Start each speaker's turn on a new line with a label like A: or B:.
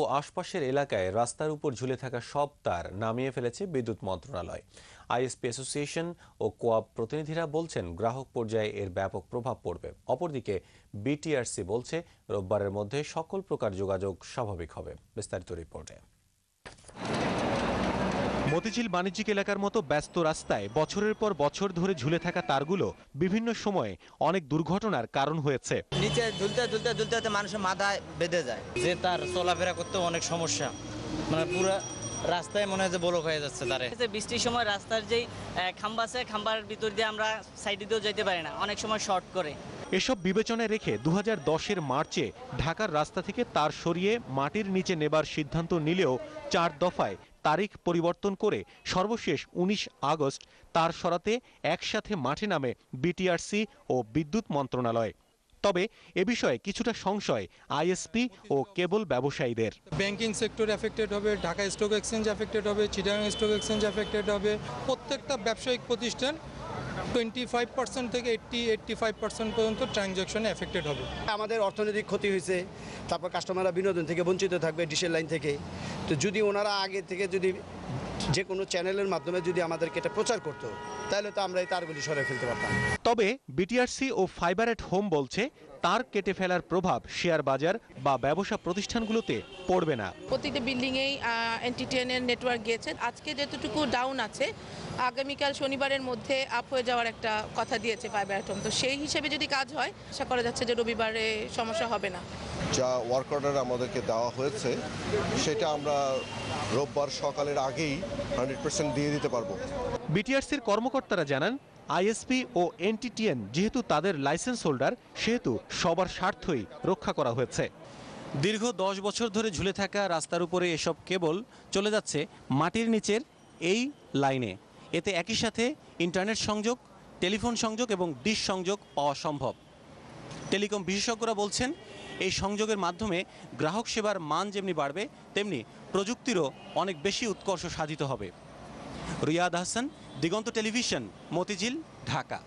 A: ও আশপাশের এলাকায় রাস্তার উপর ঝুলে থাকা সব তার নামিয়ে ফেলেছে বিদ্যুৎ মন্ত্রণালয়। আইএসপি অ্যাসোসিয়েশন ও কোঅপ প্রতিনিধিরা বলছেন গ্রাহক পর্যায়ে এর ব্যাপক প্রভাব পড়বে। অপরদিকে বিটিআরসি বলছে রোববারের মধ্যে সকল প্রকার যোগাযোগ স্বাভাবিক হবে। বিস্তারিত রিপোর্টে।
B: মতিঝিল বাণিজ্যিক এলাকার মতো ব্যস্ত রাস্তায় বছরের পর বছর ধরে ঝুলে থাকা তারগুলো বিভিন্ন সময়ে অনেক দুর্ঘটনার কারণ হয়েছে।
C: নিচে ঝুলতে ঝুলতে ঝুলতে মানুষের মাথায় বেঁধে যায়, যে তার চলাফেরা করতে অনেক সমস্যা, মানে পুরো রাস্তায় মনে হয় যে ব্লক হয়ে যাচ্ছে। তারে
D: বৃষ্টির সময় রাস্তার যেই খাম্বা আছে, খাম্বার ভিতর দিয়ে আমরা সাইডে দিয়েও যেতে পারি না, অনেক সময় শর্ট করে।
B: এসব বিবেচনায় রেখে 2010-এর মার্চে ঢাকার রাস্তা থেকে তার সরিয়ে মাটির নিচে নেবার সিদ্ধান্ত নিলেও 4 দফায় তারিখ পরিবর্তন করে সর্বশেষ 19 আগস্ট তার সরাতে একসাথে মাঠে নামে বিটিআরসি ও বিদ্যুৎ মন্ত্রণালয়। তবে এ বিষয়ে কিছুটা সংশয় আইএসপি ও কেবল ব্যবসায়ীদের।
E: ব্যাংকিং সেক্টর এফেক্টেড হবে, ঢাকা স্টক এক্সচেঞ্জ এফেক্টেড হবে, চিটাগাং স্টক এক্সচেঞ্জ এফেক্টেড হবে। প্রত্যেকটা ব্যবসায়িক প্রতিষ্ঠান 25% থেকে 80-85% পর্যন্ত ট্রানজ্যাকশনে এফেক্টেড হবে।
F: আমাদের অর্থনৈতিক ক্ষতি হয়েছে, তারপর কাস্টমাররা বিনোদন থেকে বঞ্চিত থাকবে, ডিশের লাইন থেকে। তো যদি ওনারা আগে থেকে যদি যে কোনো চ্যানেলের মাধ্যমে যদি আমাদেরকে এটা প্রচার করতো, তাহলে তো আমরা এই তারগুলি সরে ফেলতে পারতাম।
B: তবে বিটিআরসি ও ফাইবার এট হোম বলছে তার কেটে ফেলার প্রভাব শেয়ার বাজার বা ব্যবসা প্রতিষ্ঠানগুলোতে পড়বে না।
G: প্রতিটা বিল্ডিংয়েই NTTN এর নেটওয়ার্ক গিয়েছে। আজকে যতটুকু ডাউন আছে, আগামীকাল শনিবারের মধ্যে আপ হয়ে যাওয়ার একটা কথা দিয়েছে ফাইবার এট হোম। তো সেই হিসেবে যদি কাজ হয়, আশা করা যাচ্ছে যে রবিবারে সমস্যা হবে না।
H: যা ওয়ার্ক অর্ডার আমাদেরকে দেওয়া হয়েছে সেটা আমরা রোববার সকালের আগেই 100% দিয়ে দিতে পারবো।
B: বিটিআরসির কর্মকর্তারা জানান, আইএসপি ও এনটিটিএন যেহেতু তাদের লাইসেন্স হোল্ডার, সেহেতু সবার স্বার্থই রক্ষা করা হয়েছে। দীর্ঘ 10 বছর ধরে ঝুলে থাকা রাস্তার উপরে এসব কেবল চলে যাচ্ছে মাটির নিচের এই লাইনে। এতে একই সাথে ইন্টারনেট সংযোগ, টেলিফোন সংযোগ এবং ডিশ সংযোগ পাওয়া সম্ভব। টেলিকম বিশেষজ্ঞরা বলছেন, এই সংযোগের মাধ্যমে গ্রাহক সেবার মান যেমনি বাড়বে, তেমনি প্রযুক্তিরও অনেক বেশি উৎকর্ষ সাধিত হবে। রিয়াদ হাসান, দিগন্ত টেলিভিশন, মতিঝিল, ঢাকা।